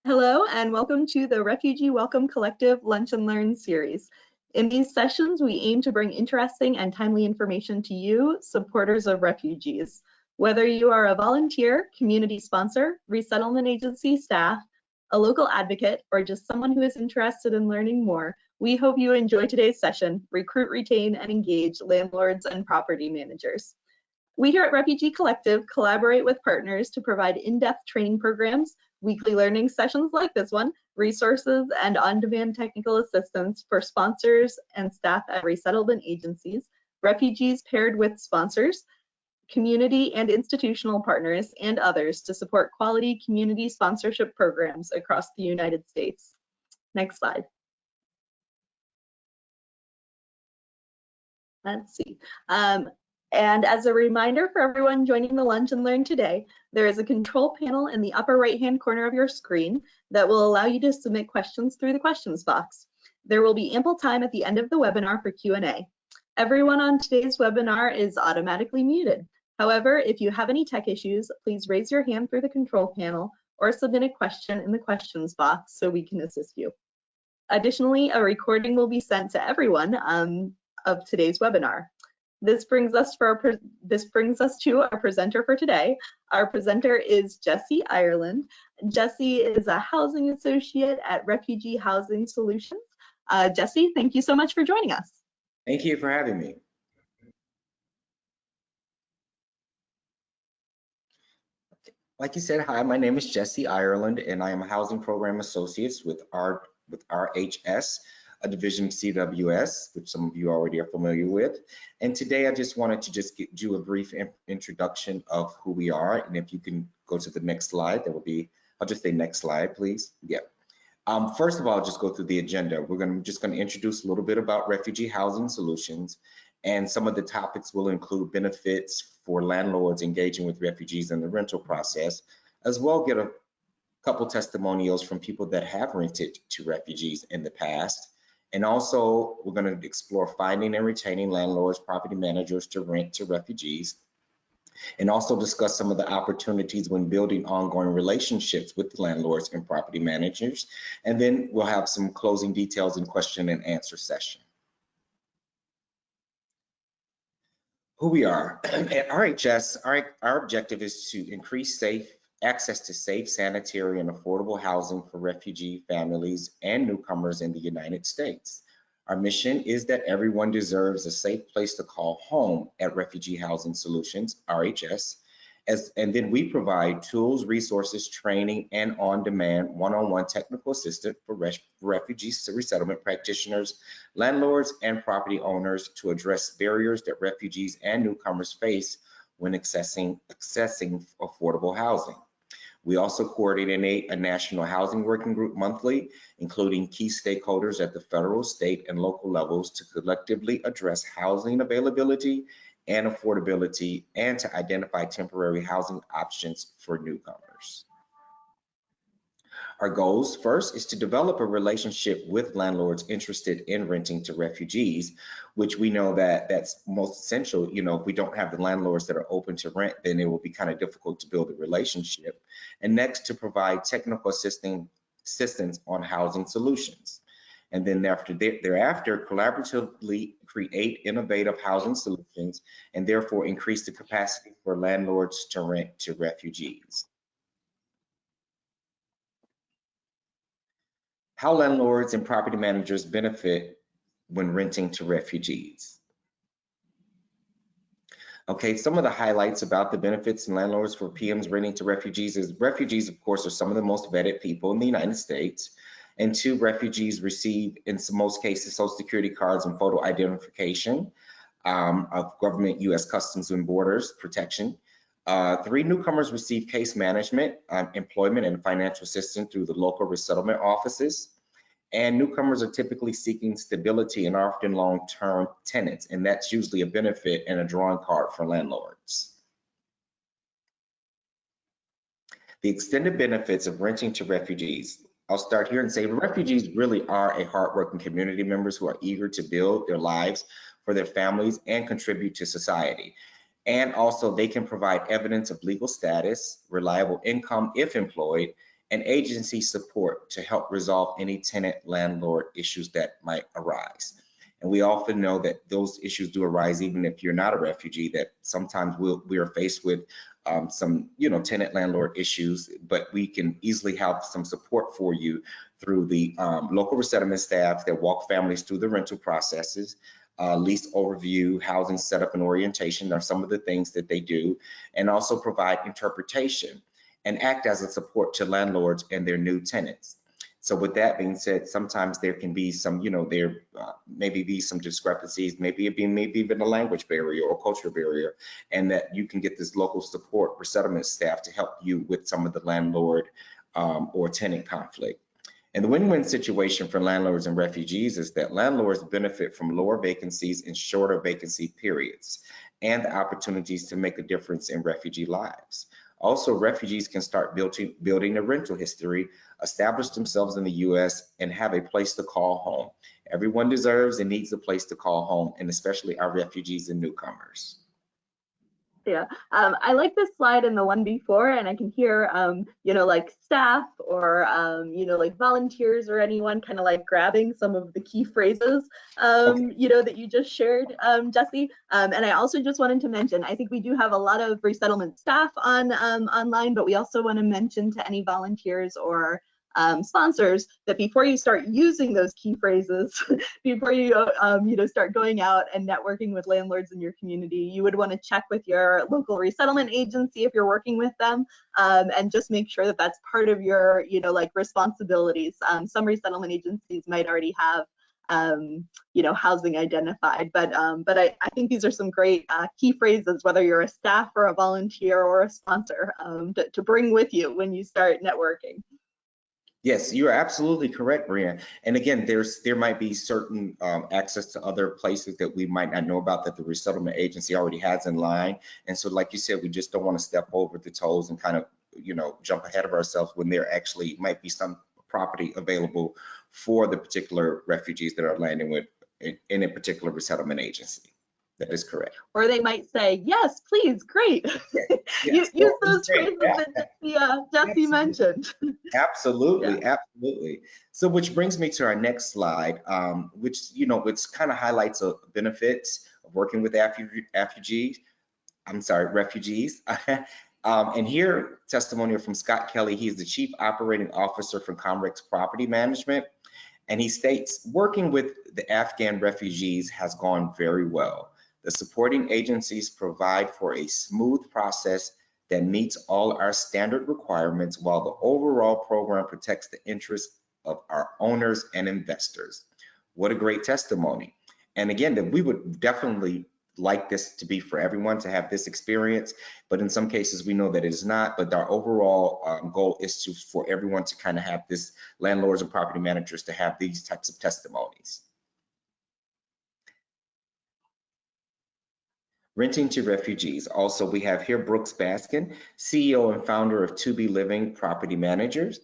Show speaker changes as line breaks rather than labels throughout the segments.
Hello and welcome to the Refugee Welcome Collective Lunch and Learn series. In these sessions, we aim to bring interesting and timely information to you, supporters of refugees. Whether you are a volunteer, community sponsor, resettlement agency staff, a local advocate, or just someone who is interested in learning more, we hope you enjoy today's session, Recruit, Retain, and Engage Landlords and Property Managers. We here at Refugee Collective collaborate with partners to provide in-depth training programs, weekly learning sessions like this one, resources, and on-demand technical assistance for sponsors and staff at resettlement agencies, refugees paired with sponsors, community and institutional partners, and others to support quality community sponsorship programs across the United States. Next slide. Let's see. And as a reminder for everyone joining the Lunch and Learn today, there is a control panel in the upper right-hand corner of your screen that will allow you to submit questions through the questions box. There will be ample time at the end of the webinar for Q&A. Everyone on today's webinar is automatically muted. However, if you have any tech issues, please raise your hand through the control panel or submit a question in the questions box so we can assist you. Additionally, a recording will be sent to everyone of today's webinar. This brings us to our presenter for today. Our presenter is Jessie Ireland. Jessie is a housing associate at Refugee Housing Solutions. Jessie, thank you so much for joining us.
Thank you for having me. Like you said, hi, my name is Jessie Ireland, and I am a housing program associate with RHS, a division of CWS, which some of you already are familiar with. And today I just wanted to just do a brief introduction of who we are. And if you can go to the next slide, that would be, I'll just say next slide, please. Yeah. First of all, I'll just go through the agenda. We're just going to introduce a little bit about Refugee Housing Solutions, and some of the topics will include benefits for landlords engaging with refugees in the rental process, as well get a couple testimonials from people that have rented to refugees in the past. And also, we're going to explore finding and retaining landlords, property managers to rent to refugees, and also discuss some of the opportunities when building ongoing relationships with landlords and property managers. And then we'll have some closing details and question and answer session. Who we are. At RHS, our objective is to increase access to safe, sanitary, and affordable housing for refugee families and newcomers in the United States. Our mission is that everyone deserves a safe place to call home at Refugee Housing Solutions, RHS, and then we provide tools, resources, training, and on-demand one-on-one technical assistance for refugee resettlement practitioners, landlords, and property owners to address barriers that refugees and newcomers face when accessing affordable housing. We also coordinate a national housing working group monthly, including key stakeholders at the federal, state, and local levels to collectively address housing availability and affordability, and to identify temporary housing options for newcomers. Our goals, first, is to develop a relationship with landlords interested in renting to refugees, which we know that that's most essential. You know, if we don't have the landlords that are open to rent, then it will be kind of difficult to build a relationship. And next, to provide technical assistance on housing solutions. And then thereafter, collaboratively create innovative housing solutions and therefore increase the capacity for landlords to rent to refugees. How landlords and property managers benefit when renting to refugees. Okay, some of the highlights about the benefits and landlords for PMs renting to refugees is refugees, of course, are some of the most vetted people in the United States. And two, refugees receive, in most cases, Social Security cards and photo identification of government U.S. Customs and Borders protection. Three, newcomers receive case management, employment, and financial assistance through the local resettlement offices. And newcomers are typically seeking stability and often long-term tenants, and that's usually a benefit and a drawing card for landlords. The extended benefits of renting to refugees. I'll start here and say refugees really are a hardworking community members who are eager to build their lives for their families and contribute to society. And also they can provide evidence of legal status, reliable income if employed, and agency support to help resolve any tenant-landlord issues that might arise. And we often know that those issues do arise even if you're not a refugee, that sometimes we are faced with some, tenant-landlord issues, but we can easily have some support for you through the local resettlement staff that walk families through the rental processes. Lease overview, housing setup and orientation are some of the things that they do, and also provide interpretation and act as a support to landlords and their new tenants. So with that being said, sometimes there can be some, there maybe be some discrepancies, maybe even a language barrier or cultural barrier, and that you can get this local support resettlement staff to help you with some of the landlord or tenant conflict. And the win-win situation for landlords and refugees is that landlords benefit from lower vacancies and shorter vacancy periods, and the opportunities to make a difference in refugee lives. Also, refugees can start building a rental history, establish themselves in the U.S., and have a place to call home. Everyone deserves and needs a place to call home, and especially our refugees and newcomers.
Yeah, I like this slide and the one before, and I can hear, like staff or, like volunteers or anyone kind of like grabbing some of the key phrases, that you just shared, Jesse. And I also just wanted to mention, I think we do have a lot of resettlement staff on online, but we also want to mention to any volunteers or sponsors that before you start using those key phrases, before you start going out and networking with landlords in your community, you would want to check with your local resettlement agency if you're working with them, and just make sure that that's part of your responsibilities. Some resettlement agencies might already have housing identified, but I think these are some great key phrases, whether you're a staff or a volunteer or a sponsor, to bring with you when you start networking.
Yes, you're absolutely correct, Brianne. And again, there might be certain access to other places that we might not know about that the resettlement agency already has in line. And so, like you said, we just don't want to step over the toes and kind of, jump ahead of ourselves when there actually might be some property available for the particular refugees that are landing with in a particular resettlement agency. That is correct.
Or they might say, yes, please, great. Yes. Use those phrases that Jesse mentioned.
Absolutely, yeah. Absolutely. So which brings me to our next slide, which kind of highlights the benefits of working with refugees. And here, testimonial from Scott Kelly. He's the Chief Operating Officer for Comrex Property Management. And he states, working with the Afghan refugees has gone very well. The supporting agencies provide for a smooth process that meets all our standard requirements, while the overall program protects the interests of our owners and investors. What a great testimony. And again, that we would definitely like this to be for everyone to have this experience, but in some cases we know that it is not, but our overall goal is for everyone to kind of have this, landlords and property managers, to have these types of testimonies. Renting to refugees. Also, we have here Brooks Baskin, CEO and founder of To Be Living Property Managers.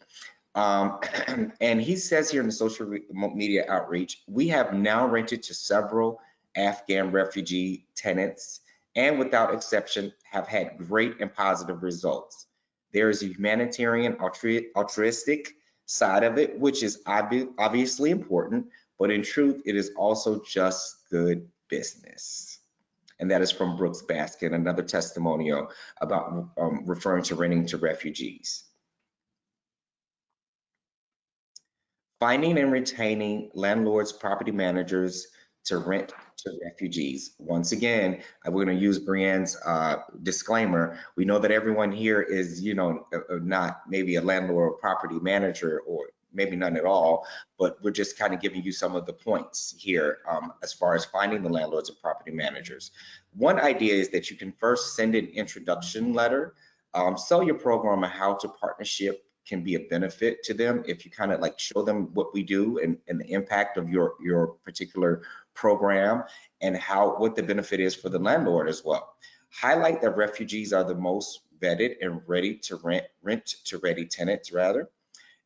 And he says here in the social media outreach, we have now rented to several Afghan refugee tenants, and without exception have had great and positive results. There is a humanitarian, altruistic side of it, which is obviously important, but in truth, it is also just good business. And that is from Brooks Baskin, another testimonial about referring to renting to refugees. Finding and retaining landlords, property managers to rent to refugees. Once again, we're going to use Brianne's disclaimer. We know that everyone here is, not maybe a landlord or property manager, or maybe none at all, but we're just kind of giving you some of the points here as far as finding the landlords and property managers. One idea is that you can first send an introduction letter, sell your program on how to partnership can be a benefit to them if you kind of like show them what we do and the impact of your particular program and what the benefit is for the landlord as well. Highlight that refugees are the most vetted and ready to rent to ready tenants rather,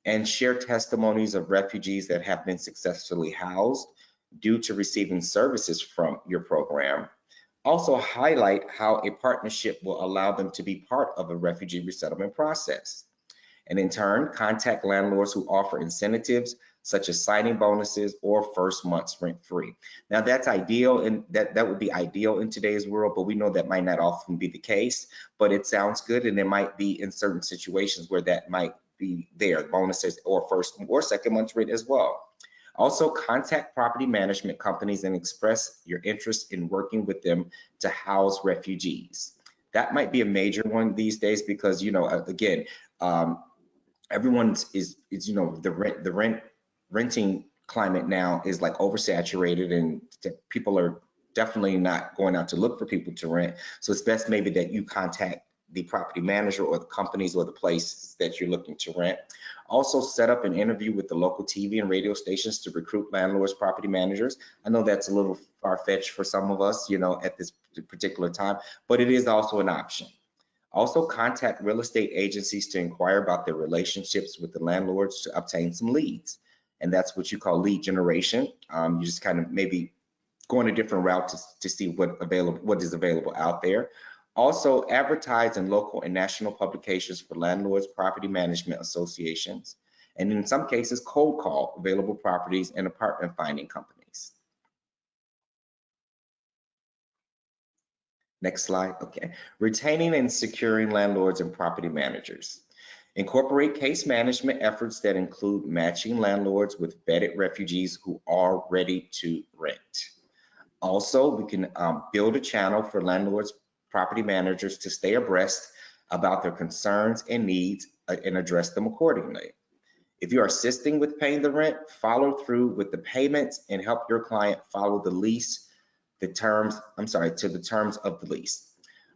and share testimonies of refugees that have been successfully housed due to receiving services from your program. Also highlight how a partnership will allow them to be part of a refugee resettlement process. And in turn, contact landlords who offer incentives such as signing bonuses or first month's rent free. Now that's ideal, and that would be ideal in today's world, but we know that might not often be the case, but it sounds good, and there might be in certain situations where that might be there, bonuses or first or second month's rent as well. Also, contact property management companies and express your interest in working with them to house refugees. That might be a major one these days because, you know, again, everyone is the renting climate now is like oversaturated, and people are definitely not going out to look for people to rent. So it's best maybe that you contact the property manager or the companies or the places that you're looking to rent. Also set up an interview with the local TV and radio stations to recruit landlords, property managers. I know that's a little far-fetched for some of us, you know, at this particular time, but it is also an option. Also contact real estate agencies to inquire about their relationships with the landlords to obtain some leads. And that's what you call lead generation. You just kind of maybe going a different route to see what is available out there. Also advertise in local and national publications for landlords, property management associations, and in some cases cold call available properties and apartment finding companies. Next slide. Okay. Retaining and securing landlords and property managers. Incorporate case management efforts that include matching landlords with vetted refugees who are ready to rent. Also, we can build a channel for landlords, property managers to stay abreast about their concerns and needs and address them accordingly. If you are assisting with paying the rent, follow through with the payments and help your client follow the lease, to the terms of the lease.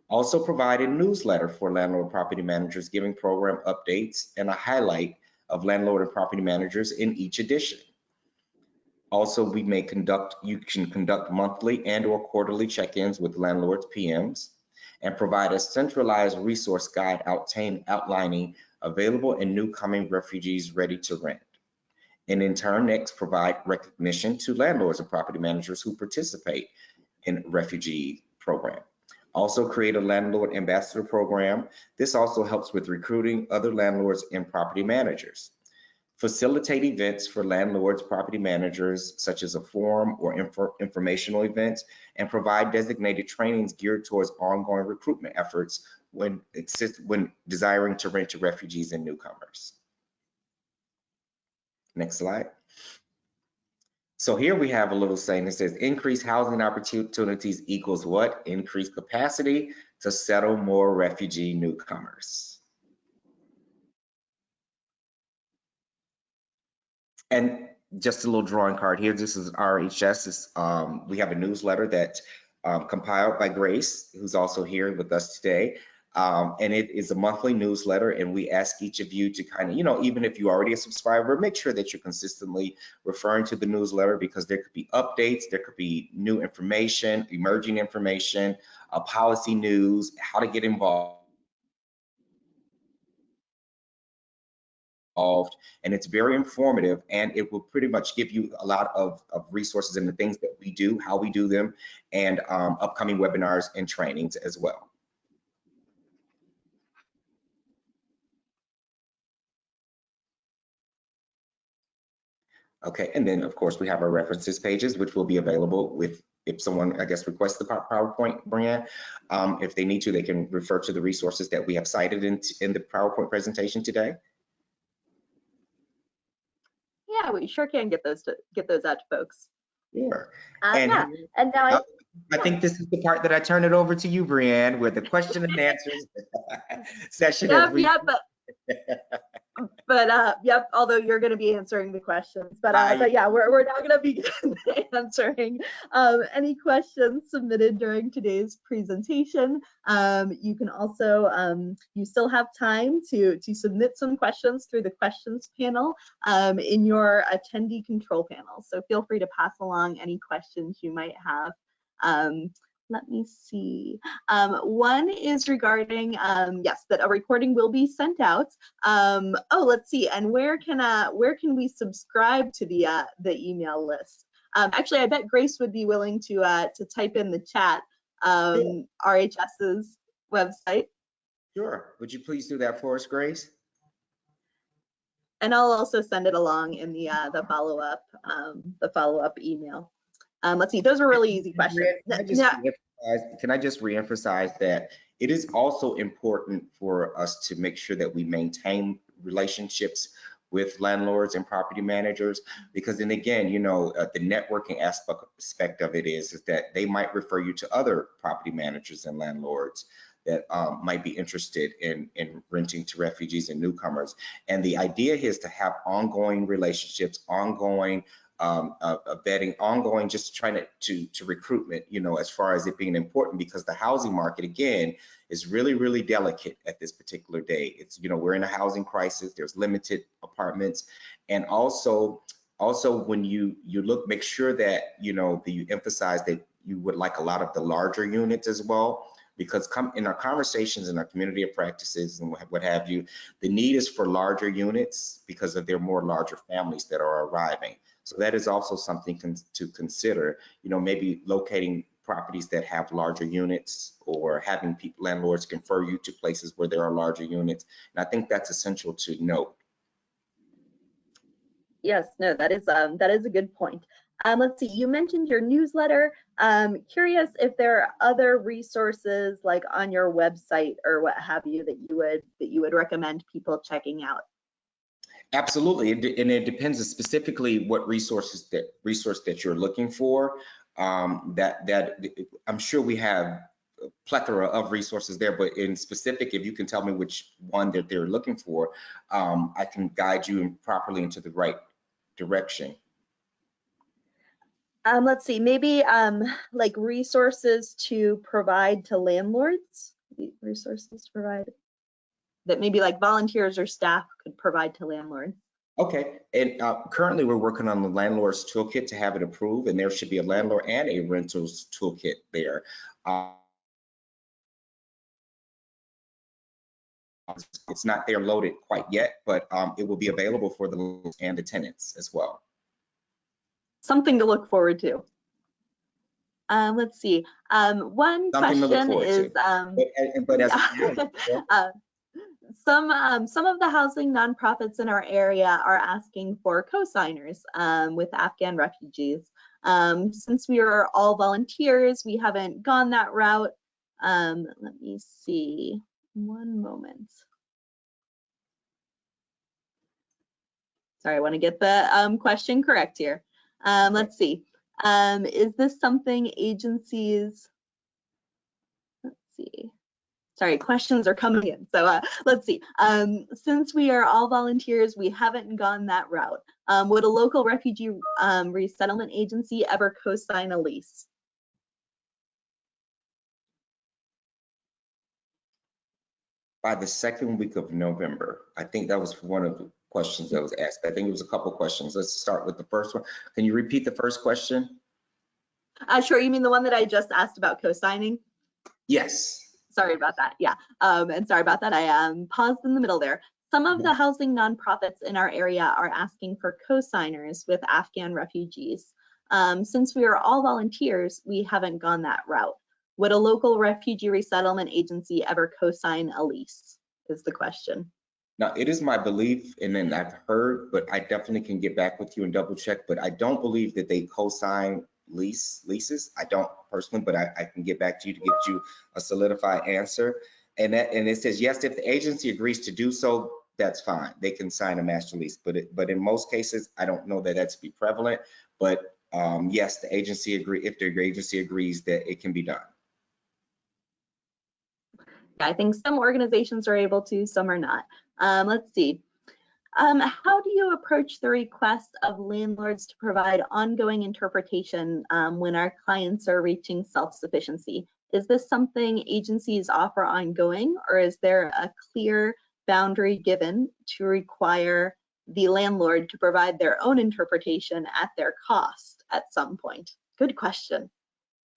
Also provide a newsletter for landlord property managers giving program updates and a highlight of landlord and property managers in each edition. Also, you can conduct monthly and or quarterly check-ins with landlords, PMs, and provide a centralized resource guide outlining available and new coming refugees ready to rent. And in turn, next, provide recognition to landlords and property managers who participate in refugee program. Also create a landlord ambassador program. This also helps with recruiting other landlords and property managers. Facilitate events for landlords, property managers, such as a forum or informational events, and provide designated trainings geared towards ongoing recruitment efforts when desiring to rent to refugees and newcomers. Next slide. So here we have a little saying that says increased housing opportunities equals what? Increased capacity to settle more refugee newcomers. And just a little drawing card here. This is RHS. We have a newsletter that compiled by Grace, who's also here with us today. And it is a monthly newsletter, and we ask each of you to kind of, you know, even if you're already a subscriber, make sure that you're consistently referring to the newsletter, because there could be updates, there could be new information, emerging information, policy news, how to get involved. And it's very informative, and it will pretty much give you a lot of resources and the things that we do, how we do them, and upcoming webinars and trainings as well. Okay, and then of course we have our references pages, which will be available if someone, I guess, requests the PowerPoint, Brianne. If they need to, they can refer to the resources that we have cited in the PowerPoint presentation today.
Yeah, we sure can get those out to folks.
Sure.
And now
I think this is the part that I turn it over to you, Brianne, with the question and answers session.
Yep, although you're going to be answering the questions, but yeah, we're now going to be answering any questions submitted during today's presentation. You can also, you still have time to submit some questions through the questions panel in your attendee control panel. So feel free to pass along any questions you might have. Let me see. One is regarding, yes, that a recording will be sent out. Oh, let's see. And where can we subscribe to the email list? Actually, I bet Grace would be willing to type in the chat RHS's website.
Sure. Would you please do that for us, Grace?
And I'll also send it along in the follow-up email. Let's see, those are really easy questions.
Can I just reemphasize that it is also important for us to make sure that we maintain relationships with landlords and property managers, because then again, you know, the networking aspect of it is that they might refer you to other property managers and landlords that might be interested in renting to refugees and newcomers. And the idea is to have ongoing relationships, ongoing vetting, ongoing, just trying to recruitment, you know, as far as it being important, because the housing market, again, is really, really delicate at this particular day. It's, you know, we're in a housing crisis, there's limited apartments. And also when you look, make sure that, you know, that you emphasize that you would like a lot of the larger units as well, because in our conversations in our community of practices and what have you, the need is for larger units because of their more larger families that are arriving. So that is also something to consider, you know, maybe locating properties that have larger units, or having landlords confer you to places where there are larger units. And I think that's essential to note.
Yes, no, that is a good point. Let's see, you mentioned your newsletter. Curious if there are other resources like on your website or what have you that you would recommend people checking out.
Absolutely, and it depends specifically what resource that you're looking for. That I'm sure we have a plethora of resources there, but in specific, if you can tell me which one that they're looking for, I can guide you properly into the right direction.
Let's see, maybe like resources to provide to landlords, resources to provide that maybe like volunteers or staff could provide to landlords.
Okay, and currently we're working on the landlord's toolkit to have it approved, and there should be a landlord and a rentals toolkit there. It's not there loaded quite yet, but it will be available for the landlords and the tenants as well.
Something to look forward to. Let's see. One question is, some of the housing nonprofits in our area are asking for co-signers with Afghan refugees. Since we are all volunteers, we haven't gone that route. Let me see. One moment. Sorry, I want to get the question correct here. Let's see. Is this something agencies, let's see. Sorry, questions are coming in. So let's see. Since we are all volunteers, we haven't gone that route. Would a local refugee resettlement agency ever co-sign a lease?
By the second week of November. I think that was one of the questions that was asked. I think it was a couple questions. Let's start with the first one. Can you repeat the first question?
Sure, you mean the one that I just asked about co-signing?
Yes.
Sorry about that. Yeah, and sorry about that. I paused in the middle there. Some of the housing nonprofits in our area are asking for co-signers with Afghan refugees. Since we are all volunteers, we haven't gone that route. Would a local refugee resettlement agency ever co-sign a lease, is the question.
Now, it is my belief, and then I've heard, but I definitely can get back with you and double check, but I don't believe that they co-sign leases. I don't personally, but I can get back to you to get you a solidified answer. And it says, yes, if the agency agrees to do so, that's fine. They can sign a master lease, but in most cases, I don't know that that's be prevalent, but yes, the agency if the agency agrees that it can be done.
I think some organizations are able to, some are not. Let's see. How do you approach the request of landlords to provide ongoing interpretation when our clients are reaching self-sufficiency? Is this something agencies offer ongoing, or is there a clear boundary given to require the landlord to provide their own interpretation at their cost at some point? Good question.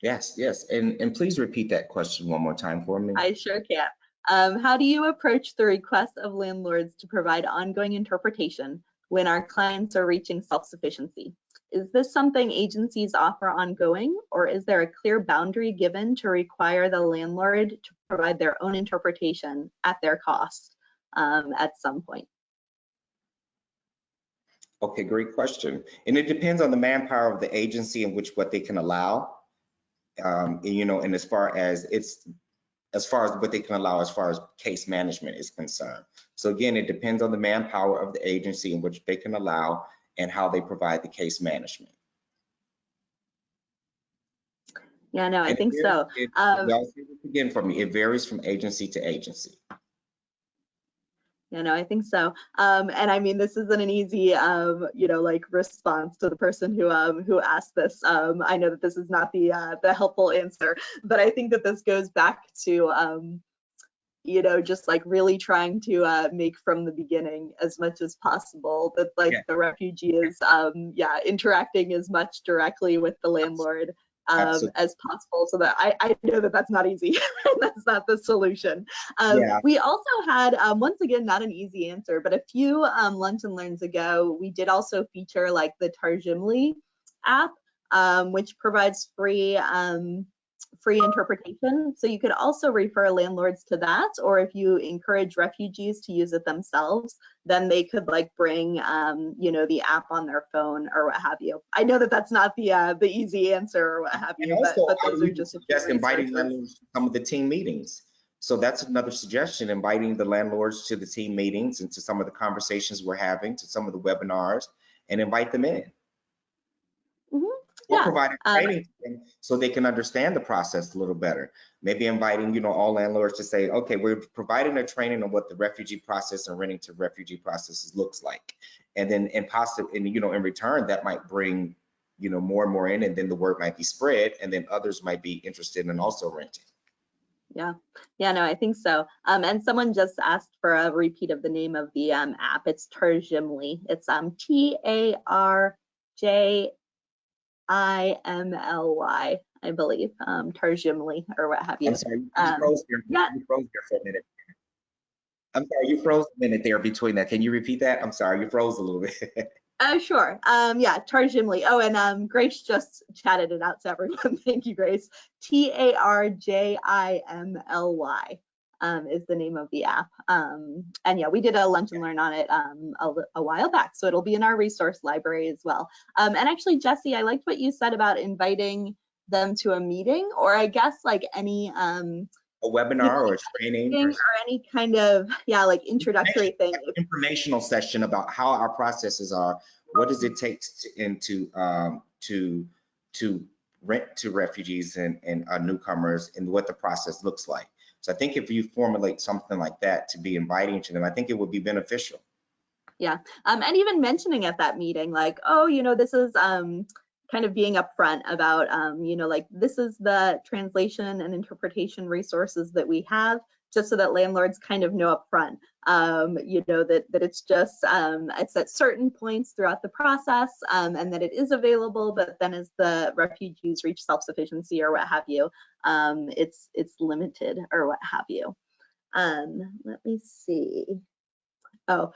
Yes, yes, and please repeat that question one more time for me.
I sure can. How do you approach the request of landlords to provide ongoing interpretation when our clients are reaching self-sufficiency? Is this something agencies offer ongoing, or is there a clear boundary given to require the landlord to provide their own interpretation at their cost at some point?
Okay, great question. And it depends on the manpower of the agency and which what they can allow. And as far as what they can allow as far as case management is concerned. So again, it depends on the manpower of the agency in which they can allow and how they provide the case management.
Yeah, no, I
And
think so.
I'll say this again for me, it varies from agency to agency.
Yeah, no, I think so. And I mean, this isn't an easy, like response to the person who asked this. I know that this is not the helpful answer, but I think that this goes back to, just like really trying to make from the beginning as much as possible that like
Yeah.
the refugee is, interacting as much directly with the landlord as possible, so that I know that that's not easy. That's not the solution.
Yeah.
We also had, once again, not an easy answer, but a few Lunch and Learns ago, we did also feature like the Tarjimly app, which provides free interpretation. So you could also refer landlords to that, or if you encourage refugees to use it themselves, then they could like bring, the app on their phone or what have you. I know that that's not the easy answer or what have you,
And also,
but
I
those are
would
just a few
suggest inviting
resources.
landlords to some of the team meetings. So that's another suggestion, inviting the landlords to the team meetings and to some of the conversations we're having, to some of the webinars, and invite them in.
Mhm.
Or
Yeah.
providing training to them so they can understand the process a little better. Maybe inviting, all landlords to say, okay, we're providing a training on what the refugee process and renting to refugee processes looks like. And then in return, that might bring, more and more in, and then the word might be spread, and then others might be interested in also renting.
Yeah, no, I think so. And someone just asked for a repeat of the name of the app. It's Tarjimly. It's Tarjimly, I believe, Tarjimly or what have you.
I'm sorry, you froze here.
Yeah.
You froze there for a minute. I'm sorry, you froze a minute there between that. Can you repeat that? I'm sorry, you froze a little bit.
Sure. Yeah, Tarjimly. Oh, and Grace just chatted it out to everyone. Thank you, Grace. Tarjimly is the name of the app. And yeah, we did a Lunch and Learn on it a while back, so it'll be in our resource library as well. And actually, Jesse, I liked what you said about inviting them to a meeting, or I guess like any
A webinar or a training
or any kind of like introductory thing.
Informational session about how our processes are. What does it take to rent to refugees and newcomers, and what the process looks like. So I think if you formulate something like that to be inviting to them, I think it would be beneficial.
Yeah, and even mentioning at that meeting, like, oh, this is kind of being upfront about, like this is the translation and interpretation resources that we have, just so that landlords kind of know upfront, that it's just, it's at certain points throughout the process, and that it is available, but then as the refugees reach self-sufficiency or what have you, it's limited or what have you. Let me see. Oh,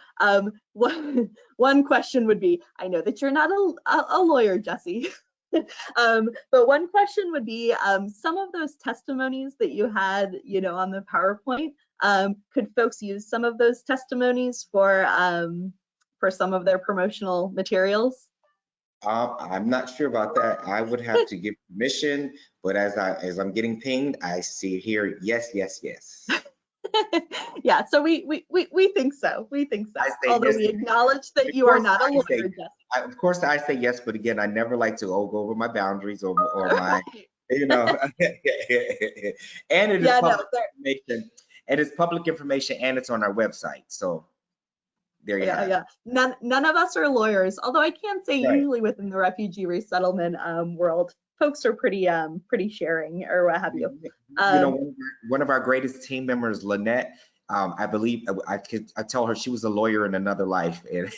one question would be, I know that you're not a lawyer, Jesse, but one question would be, some of those testimonies that you had, on the PowerPoint, could folks use some of those testimonies for some of their promotional materials?
I'm not sure about that. I would have to give permission, but as I'm getting pinged, I see here, yes, yes, yes.
Yeah, so we think so. We think so. Although
yes.
we acknowledge that you are not a lawyer, Jesse.
Of course, I say yes, but again, I never like to go over my boundaries or my, and it is public information. And it's public information, and it's on our website. So there you have it.
Yeah. None of us are lawyers, although I can say usually within the refugee resettlement world, folks are pretty sharing or what have you.
One of our greatest team members, Lynette, I believe I tell her she was a lawyer in another life. And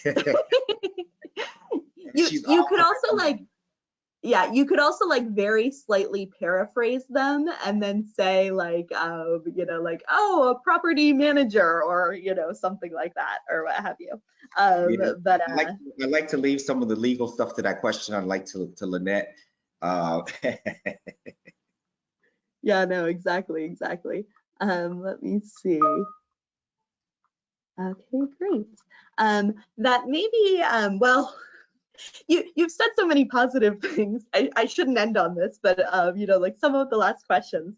you could also like, you could also like very slightly paraphrase them and then say like, like, oh, a property manager, or, something like that or what have you. But
I like to leave some of the legal stuff to that question. I'd like to Lynette.
Yeah, no, exactly. Let me see. Okay, great. That maybe, well, you've said so many positive things. I shouldn't end on this, but like some of the last questions.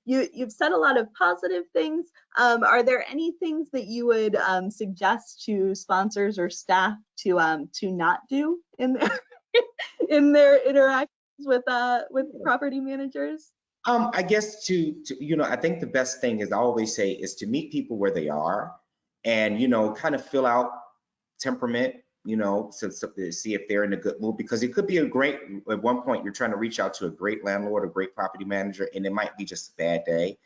You've said a lot of positive things. Are there any things that you would suggest to sponsors or staff to not do in their in their interactions with property managers?
I guess I think the best thing is I always say is to meet people where they are and, kind of fill out temperament, to see if they're in a good mood, because it could be at one point you're trying to reach out to a great landlord, a great property manager, and it might be just a bad day.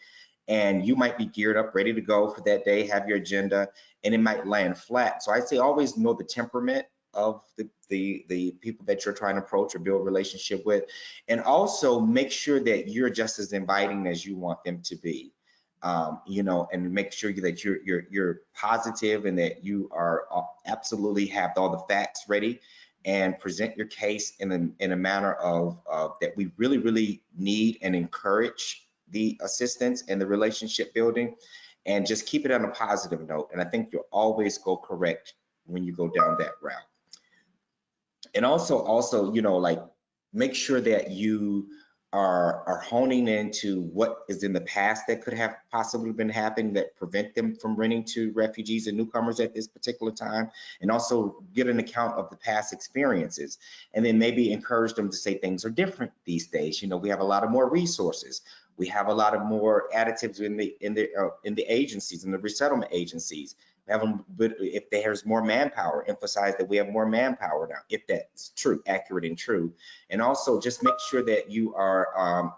And you might be geared up, ready to go for that day, have your agenda, and it might land flat. So I'd say always know the temperament of the people that you're trying to approach or build a relationship with, and also make sure that you're just as inviting as you want them to be. And make sure that you're positive and that you are absolutely have all the facts ready and present your case in a manner of that we really, really need and encourage the assistance and the relationship building, and just keep it on a positive note. And I think you'll always go correct when you go down that route. And also, like, make sure that you are honing into what is in the past that could have possibly been happening that prevent them from renting to refugees and newcomers at this particular time, and also get an account of the past experiences, and then maybe encourage them to say things are different these days. We have a lot of more resources. We have a lot of more additives in the agencies, in the resettlement agencies. Have them, but if there's more manpower, emphasize that we have more manpower now, if that's true, accurate and true. And also just make sure that you are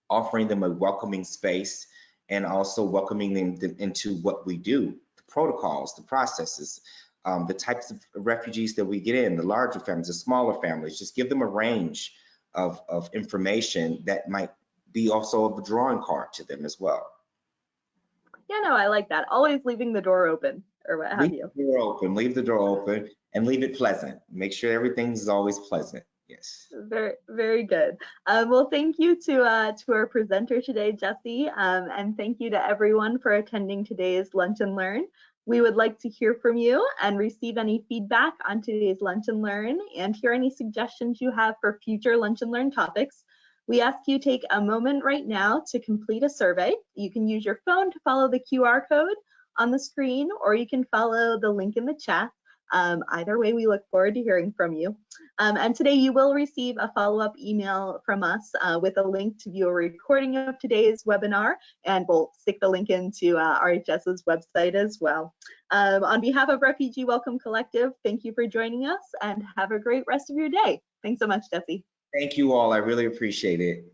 offering them a welcoming space, and also welcoming them into what we do, the protocols, the processes, the types of refugees that we get in, the larger families, the smaller families. Just give them a range of information that might be also a drawing card to them as well.
Yeah, no, I like that. Always leaving the door open or what have you.
Leave the door open, and leave it pleasant. Make sure everything's always pleasant. Yes.
Very, very good. Well, thank you to our presenter today, Jesse, and thank you to everyone for attending today's Lunch and Learn. We would like to hear from you and receive any feedback on today's Lunch and Learn, and hear any suggestions you have for future Lunch and Learn topics. We ask you take a moment right now to complete a survey. You can use your phone to follow the QR code on the screen, or you can follow the link in the chat. Either way, we look forward to hearing from you. And today you will receive a follow-up email from us with a link to view a recording of today's webinar, and we'll stick the link into RHS's website as well. On behalf of Refugee Welcome Collective, thank you for joining us, and have a great rest of your day. Thanks so much, Jesse.
Thank you all. I really appreciate it.